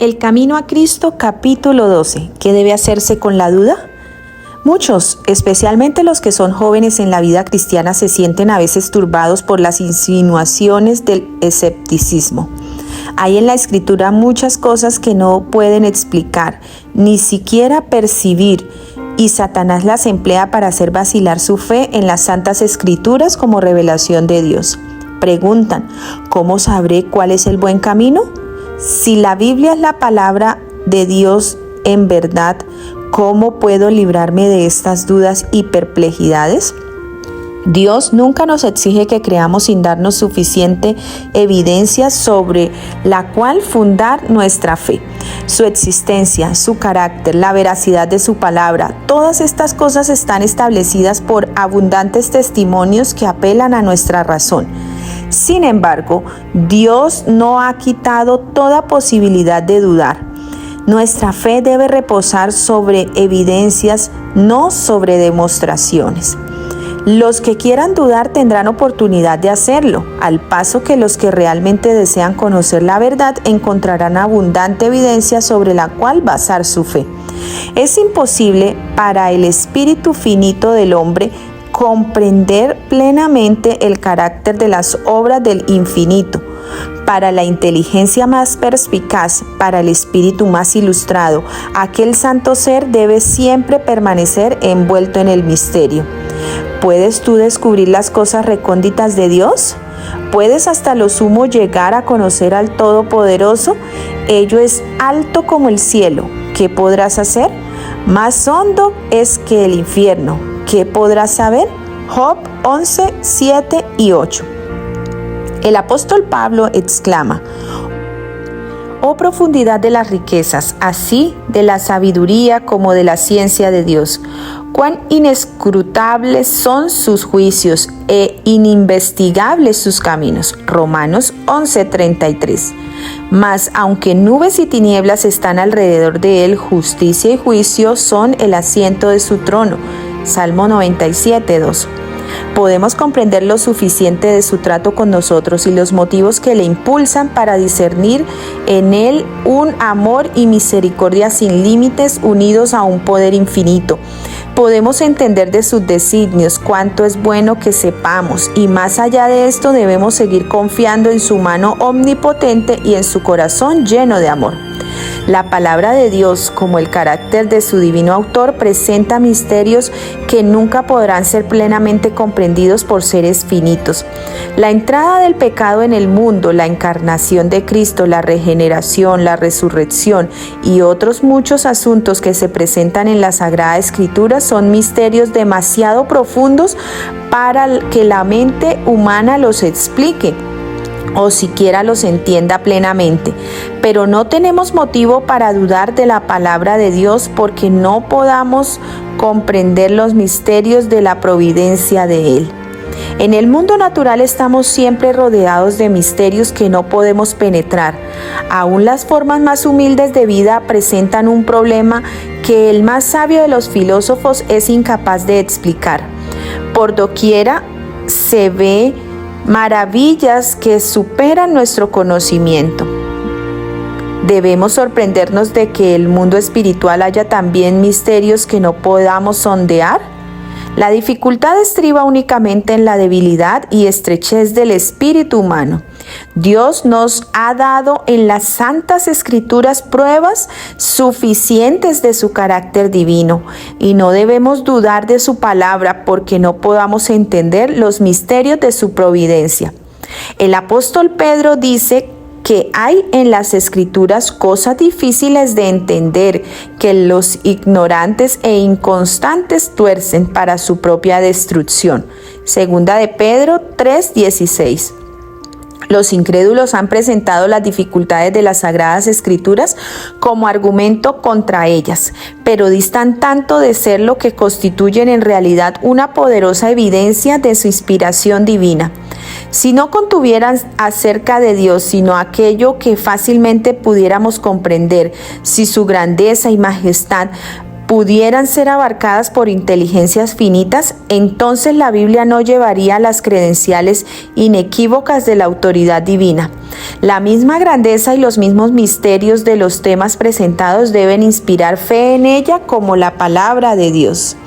El camino a Cristo, capítulo 12. ¿Qué debe hacerse con la duda? Muchos, especialmente los que son jóvenes en la vida cristiana, se sienten a veces turbados por las insinuaciones del escepticismo. Hay en la Escritura muchas cosas que no pueden explicar, ni siquiera percibir, y Satanás las emplea para hacer vacilar su fe en las Santas Escrituras como revelación de Dios. Preguntan, ¿cómo sabré cuál es el buen camino? Si la Biblia es la palabra de Dios en verdad, ¿cómo puedo librarme de estas dudas y perplejidades? Dios nunca nos exige que creamos sin darnos suficiente evidencia sobre la cual fundar nuestra fe. Su existencia, su carácter, la veracidad de su palabra, todas estas cosas están establecidas por abundantes testimonios que apelan a nuestra razón. Sin embargo, Dios no ha quitado toda posibilidad de dudar. Nuestra fe debe reposar sobre evidencias, no sobre demostraciones. Los que quieran dudar tendrán oportunidad de hacerlo, al paso que los que realmente desean conocer la verdad encontrarán abundante evidencia sobre la cual basar su fe. Es imposible para el espíritu finito del hombre comprender plenamente el carácter de las obras del infinito. Para la inteligencia más perspicaz, para el espíritu más ilustrado, aquel santo ser debe siempre permanecer envuelto en el misterio. ¿Puedes tú descubrir las cosas recónditas de Dios? ¿Puedes hasta lo sumo llegar a conocer al Todopoderoso? Ello es alto como el cielo. ¿Qué podrás hacer? Más hondo es que el infierno. ¿Qué podrás saber? Job 11, 7 y 8. El apóstol Pablo exclama: «Oh profundidad de las riquezas, así de la sabiduría como de la ciencia de Dios! Cuán inescrutables son sus juicios e ininvestigables sus caminos». Romanos 11:33. Mas aunque nubes y tinieblas están alrededor de él, justicia y juicio son el asiento de su trono. Salmo 97:2. Podemos comprender lo suficiente de su trato con nosotros y los motivos que le impulsan para discernir en él un amor y misericordia sin límites unidos a un poder infinito. Podemos entender de sus designios cuánto es bueno que sepamos, y más allá de esto debemos seguir confiando en su mano omnipotente y en su corazón lleno de amor. La palabra de Dios, como el carácter de su divino autor, presenta misterios que nunca podrán ser plenamente comprendidos por seres finitos. La entrada del pecado en el mundo, la encarnación de Cristo, la regeneración, la resurrección y otros muchos asuntos que se presentan en la Sagrada Escritura son misterios demasiado profundos para que la mente humana los explique o siquiera los entienda plenamente. Pero no tenemos motivo para dudar de la palabra de Dios porque no podamos comprender los misterios de la providencia de Él. En el mundo natural estamos siempre rodeados de misterios que no podemos penetrar. Aún las formas más humildes de vida presentan un problema que el más sabio de los filósofos es incapaz de explicar. Por doquiera se ve maravillas que superan nuestro conocimiento. Debemos sorprendernos de que el mundo espiritual haya también misterios que no podamos sondear. La dificultad estriba únicamente en la debilidad y estrechez del espíritu humano. Dios nos ha dado en las Santas Escrituras pruebas suficientes de su carácter divino, y no debemos dudar de su palabra porque no podamos entender los misterios de su providencia. El apóstol Pedro dice que hay en las Escrituras cosas difíciles de entender que los ignorantes e inconstantes tuercen para su propia destrucción. Segunda de Pedro 3:16. Los incrédulos han presentado las dificultades de las Sagradas Escrituras como argumento contra ellas, pero distan tanto de ser lo que constituyen en realidad una poderosa evidencia de su inspiración divina. Si no contuvieran acerca de Dios sino aquello que fácilmente pudiéramos comprender, si su grandeza y majestad pudieran ser abarcadas por inteligencias finitas, entonces la Biblia no llevaría las credenciales inequívocas de la autoridad divina. La misma grandeza y los mismos misterios de los temas presentados deben inspirar fe en ella como la palabra de Dios.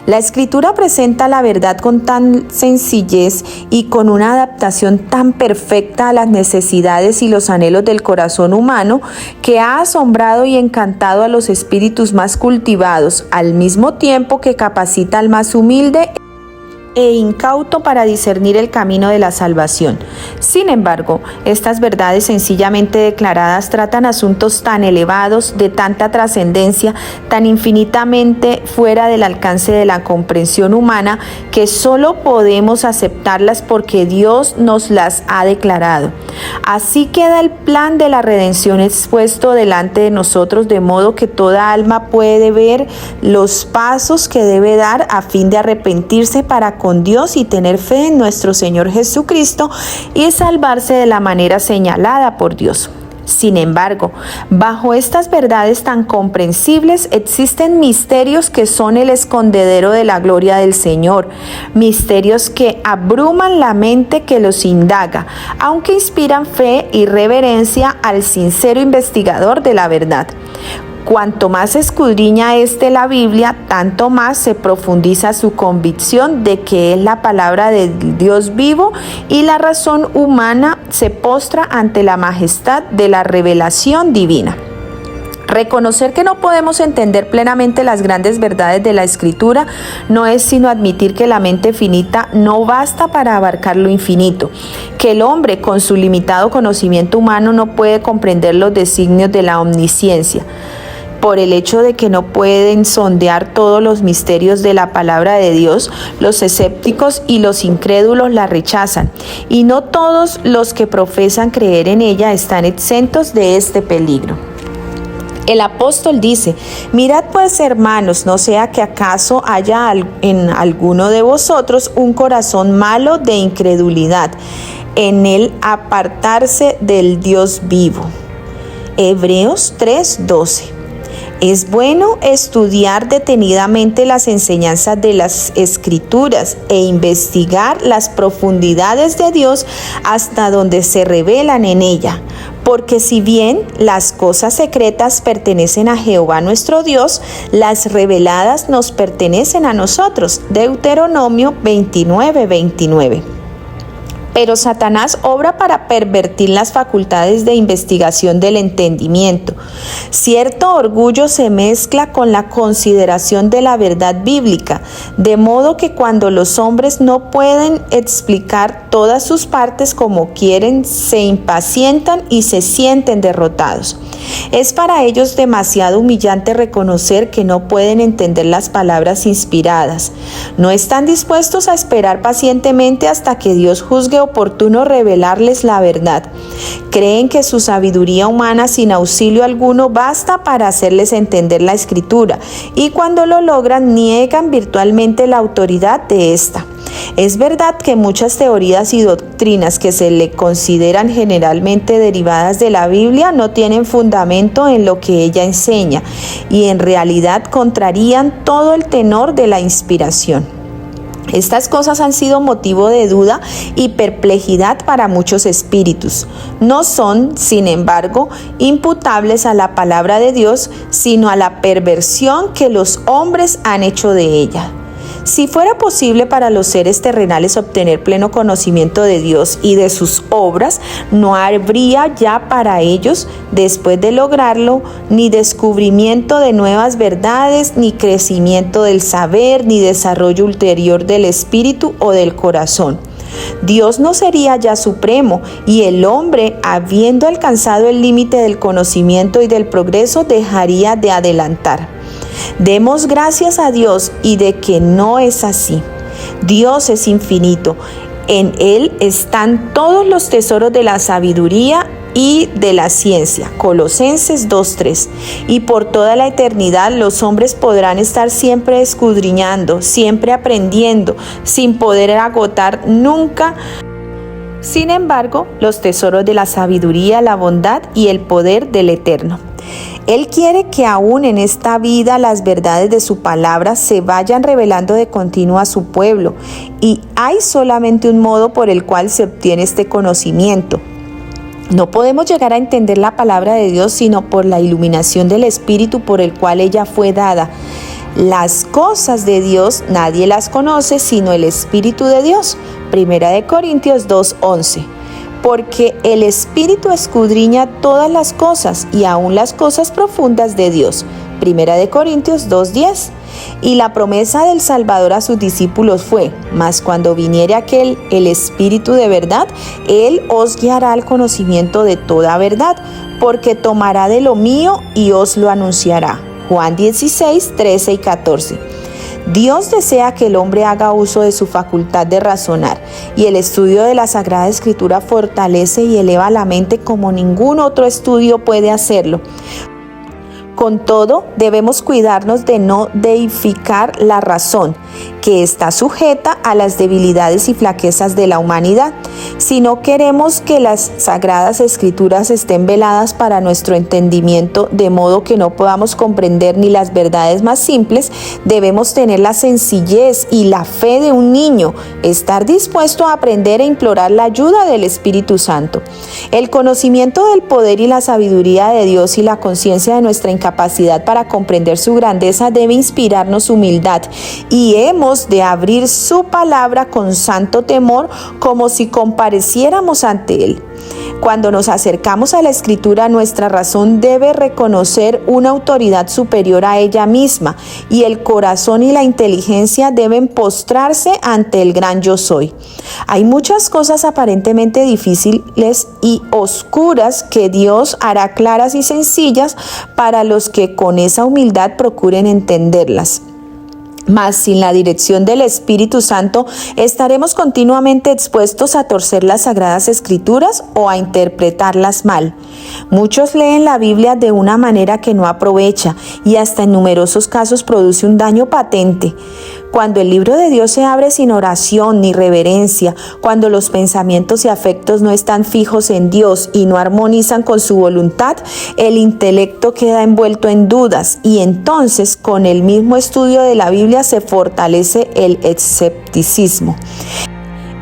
La Escritura presenta la verdad con tan sencillez y con una adaptación tan perfecta a las necesidades y los anhelos del corazón humano que ha asombrado y encantado a los espíritus más cultivados, al mismo tiempo que capacita al más humilde e incauto para discernir el camino de la salvación. Sin embargo, estas verdades sencillamente declaradas tratan asuntos tan elevados, de tanta trascendencia, tan infinitamente fuera del alcance de la comprensión humana, que solo podemos aceptarlas porque Dios nos las ha declarado. Así queda el plan de la redención expuesto delante de nosotros, de modo que toda alma puede ver los pasos que debe dar a fin de arrepentirse para con Dios y tener fe en nuestro Señor Jesucristo y salvarse de la manera señalada por Dios. Sin embargo, bajo estas verdades tan comprensibles existen misterios que son el escondedero de la gloria del Señor, misterios que abruman la mente que los indaga, aunque inspiran fe y reverencia al sincero investigador de la verdad. Cuanto más escudriña la Biblia, tanto más se profundiza su convicción de que es la palabra de Dios vivo y la razón humana se postra ante la majestad de la revelación divina. Reconocer que no podemos entender plenamente las grandes verdades de la Escritura no es sino admitir que la mente finita no basta para abarcar lo infinito, que el hombre con su limitado conocimiento humano no puede comprender los designios de la omnisciencia. Por el hecho de que no pueden sondear todos los misterios de la palabra de Dios, los escépticos y los incrédulos la rechazan, y no todos los que profesan creer en ella están exentos de este peligro. El apóstol dice: mirad pues, hermanos, no sea que acaso haya en alguno de vosotros un corazón malo de incredulidad, en el apartarse del Dios vivo. Hebreos 3:12. Es bueno estudiar detenidamente las enseñanzas de las Escrituras e investigar las profundidades de Dios hasta donde se revelan en ella. Porque si bien las cosas secretas pertenecen a Jehová nuestro Dios, las reveladas nos pertenecen a nosotros. Deuteronomio 29:29. Pero Satanás obra para pervertir las facultades de investigación del entendimiento. Cierto orgullo se mezcla con la consideración de la verdad bíblica, de modo que cuando los hombres no pueden explicar todas sus partes como quieren, se impacientan y se sienten derrotados. Es para ellos demasiado humillante reconocer que no pueden entender las palabras inspiradas. No están dispuestos a esperar pacientemente hasta que Dios juzgue oportuno revelarles la verdad. Creen que su sabiduría humana sin auxilio alguno basta para hacerles entender la Escritura, y cuando lo logran niegan virtualmente la autoridad de esta. Es verdad que muchas teorías y doctrinas que se le consideran generalmente derivadas de la Biblia no tienen fundamento en lo que ella enseña y en realidad contrarían todo el tenor de la inspiración. Estas cosas han sido motivo de duda y perplejidad para muchos espíritus. No son, sin embargo, imputables a la palabra de Dios, sino a la perversión que los hombres han hecho de ella. Si fuera posible para los seres terrenales obtener pleno conocimiento de Dios y de sus obras, no habría ya para ellos, después de lograrlo, ni descubrimiento de nuevas verdades, ni crecimiento del saber, ni desarrollo ulterior del espíritu o del corazón. Dios no sería ya supremo, y el hombre, habiendo alcanzado el límite del conocimiento y del progreso, dejaría de adelantar. Demos gracias a Dios y de que no es así. Dios es infinito. En Él están todos los tesoros de la sabiduría y de la ciencia. Colosenses 2:3. Y por toda la eternidad los hombres podrán estar siempre escudriñando, siempre aprendiendo, sin poder agotar nunca. Sin embargo, los tesoros de la sabiduría, la bondad y el poder del Eterno. Él quiere que aún en esta vida las verdades de su palabra se vayan revelando de continuo a su pueblo, y hay solamente un modo por el cual se obtiene este conocimiento. No podemos llegar a entender la palabra de Dios sino por la iluminación del Espíritu por el cual ella fue dada. Las cosas de Dios nadie las conoce sino el Espíritu de Dios. 1 Corintios 2:11. Porque el Espíritu escudriña todas las cosas y aun las cosas profundas de Dios. 1 Corintios 2:10. Y la promesa del Salvador a sus discípulos fue: mas cuando viniere aquel, el Espíritu de verdad, Él os guiará al conocimiento de toda verdad, porque tomará de lo mío y os lo anunciará. Juan 16, 13 y 14. Dios desea que el hombre haga uso de su facultad de razonar, y el estudio de la Sagrada Escritura fortalece y eleva la mente como ningún otro estudio puede hacerlo. Con todo, debemos cuidarnos de no deificar la razón, que está sujeta a las debilidades y flaquezas de la humanidad. Si no queremos que las Sagradas Escrituras estén veladas para nuestro entendimiento, de modo que no podamos comprender ni las verdades más simples, debemos tener la sencillez y la fe de un niño, estar dispuesto a aprender e implorar la ayuda del Espíritu Santo. El conocimiento del poder y la sabiduría de Dios y la conciencia de nuestra incapacidad para comprender su grandeza debe inspirarnos humildad, y hemos de abrir su palabra con santo temor, como si compareciéramos ante Él. Cuando nos acercamos a la Escritura, nuestra razón debe reconocer una autoridad superior a ella misma, y el corazón y la inteligencia deben postrarse ante el gran yo soy. Hay muchas cosas aparentemente difíciles y oscuras que Dios hará claras y sencillas para los que con esa humildad procuren entenderlas. Mas sin la dirección del Espíritu Santo estaremos continuamente expuestos a torcer las Sagradas Escrituras o a interpretarlas mal. Muchos leen la Biblia de una manera que no aprovecha y hasta en numerosos casos produce un daño patente. Cuando el libro de Dios se abre sin oración ni reverencia, cuando los pensamientos y afectos no están fijos en Dios y no armonizan con su voluntad, el intelecto queda envuelto en dudas, y entonces con el mismo estudio de la Biblia se fortalece el escepticismo.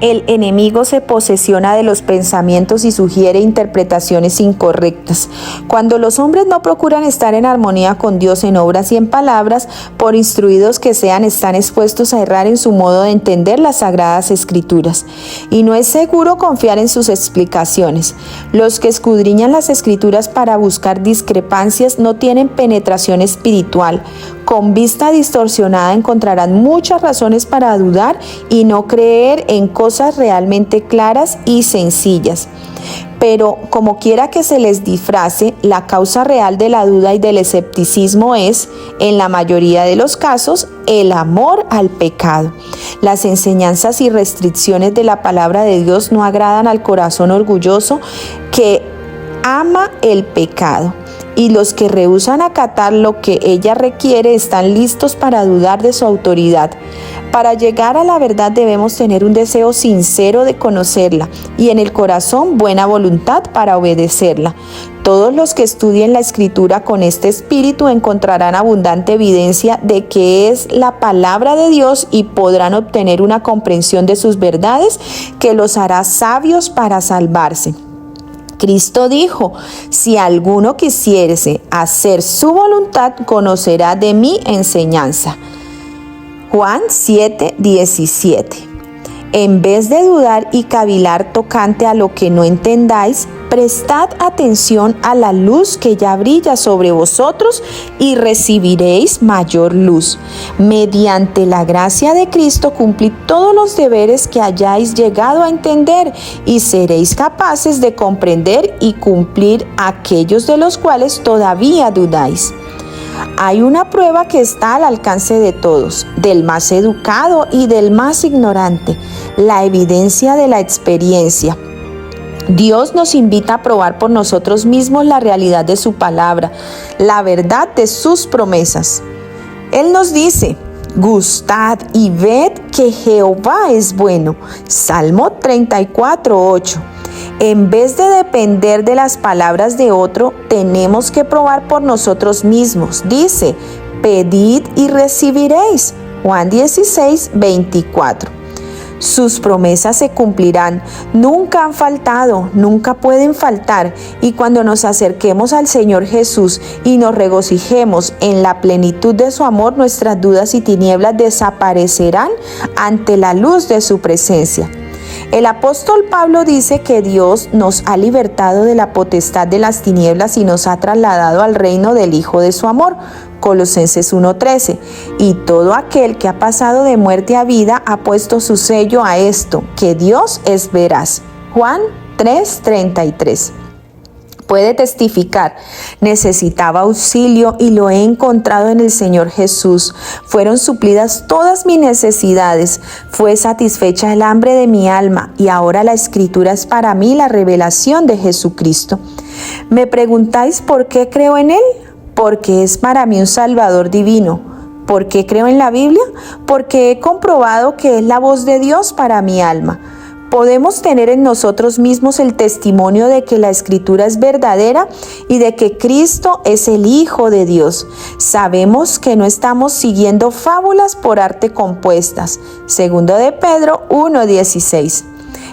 El enemigo se posesiona de los pensamientos y sugiere interpretaciones incorrectas. Cuando los hombres no procuran estar en armonía con Dios en obras y en palabras, por instruidos que sean, están expuestos a errar en su modo de entender las Sagradas Escrituras. Y no es seguro confiar en sus explicaciones. Los que escudriñan las Escrituras para buscar discrepancias no tienen penetración espiritual. Con vista distorsionada encontrarán muchas razones para dudar y no creer en cosas realmente claras y sencillas. Pero como quiera que se les disfrace, la causa real de la duda y del escepticismo es, en la mayoría de los casos, el amor al pecado. Las enseñanzas y restricciones de la palabra de Dios no agradan al corazón orgulloso que ama el pecado. Y los que rehúsan acatar lo que ella requiere están listos para dudar de su autoridad. Para llegar a la verdad debemos tener un deseo sincero de conocerla y en el corazón buena voluntad para obedecerla. Todos los que estudien la Escritura con este espíritu encontrarán abundante evidencia de que es la palabra de Dios y podrán obtener una comprensión de sus verdades que los hará sabios para salvarse. Cristo dijo: si alguno quisiere hacer su voluntad, conocerá de mi enseñanza. Juan 7:17. En vez de dudar y cavilar tocante a lo que no entendáis, prestad atención a la luz que ya brilla sobre vosotros y recibiréis mayor luz. Mediante la gracia de Cristo cumplid todos los deberes que hayáis llegado a entender y seréis capaces de comprender y cumplir aquellos de los cuales todavía dudáis. Hay una prueba que está al alcance de todos, del más educado y del más ignorante, la evidencia de la experiencia. Dios nos invita a probar por nosotros mismos la realidad de su palabra, la verdad de sus promesas. Él nos dice: gustad y ved que Jehová es bueno. Salmo 34:8. En vez de depender de las palabras de otro, tenemos que probar por nosotros mismos. Dice, pedid y recibiréis. Juan 16, 24. Sus promesas se cumplirán, nunca han faltado, nunca pueden faltar, y cuando nos acerquemos al Señor Jesús y nos regocijemos en la plenitud de su amor, nuestras dudas y tinieblas desaparecerán ante la luz de su presencia. El apóstol Pablo dice que Dios nos ha libertado de la potestad de las tinieblas y nos ha trasladado al reino del Hijo de su amor. Colosenses 1:13. Y todo aquel que ha pasado de muerte a vida ha puesto su sello a esto, que Dios es veraz. Juan 3:33. Puede testificar, necesitaba auxilio y lo he encontrado en el Señor Jesús. Fueron suplidas todas mis necesidades, fue satisfecha el hambre de mi alma y ahora la Escritura es para mí la revelación de Jesucristo. ¿Me preguntáis por qué creo en Él? Porque es para mí un Salvador divino. ¿Por qué creo en la Biblia? Porque he comprobado que es la voz de Dios para mi alma. Podemos tener en nosotros mismos el testimonio de que la Escritura es verdadera y de que Cristo es el Hijo de Dios. Sabemos que no estamos siguiendo fábulas por arte compuestas. Segundo de Pedro 1:16.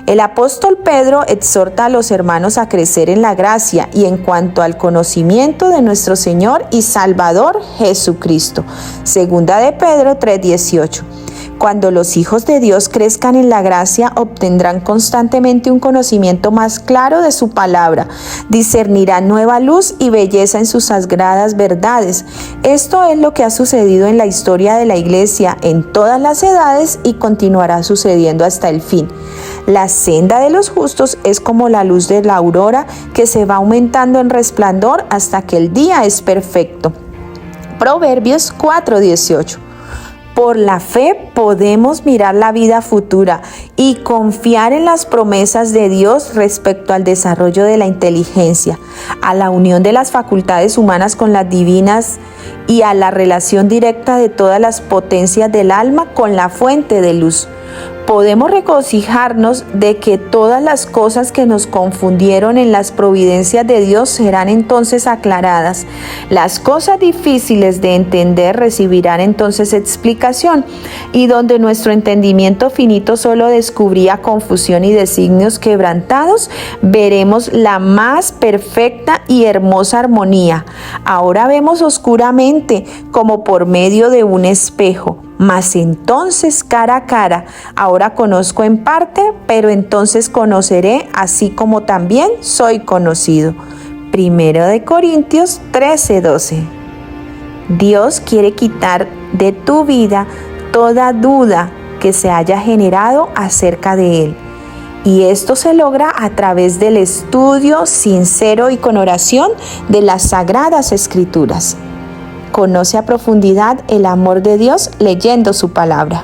El apóstol Pedro exhorta a los hermanos a crecer en la gracia y en cuanto al conocimiento de nuestro Señor y Salvador Jesucristo. Segunda de Pedro 3:18. Cuando los hijos de Dios crezcan en la gracia, obtendrán constantemente un conocimiento más claro de su palabra, discernirán nueva luz y belleza en sus sagradas verdades. Esto es lo que ha sucedido en la historia de la Iglesia en todas las edades y continuará sucediendo hasta el fin. La senda de los justos es como la luz de la aurora que se va aumentando en resplandor hasta que el día es perfecto. Proverbios 4:18. Por la fe podemos mirar la vida futura y confiar en las promesas de Dios respecto al desarrollo de la inteligencia, a la unión de las facultades humanas con las divinas y a la relación directa de todas las potencias del alma con la fuente de luz. Podemos regocijarnos de que todas las cosas que nos confundieron en las providencias de Dios serán entonces aclaradas. Las cosas difíciles de entender recibirán entonces explicación, y donde nuestro entendimiento finito solo descubría confusión y designios quebrantados, veremos la más perfecta y hermosa armonía. Ahora vemos oscuramente como por medio de un espejo, mas entonces cara a cara. Ahora conozco en parte, pero entonces conoceré así como también soy conocido. Primero de Corintios 13:12. Dios quiere quitar de tu vida toda duda que se haya generado acerca de Él. Y esto se logra a través del estudio sincero y con oración de las Sagradas Escrituras. Conoce a profundidad el amor de Dios leyendo su palabra.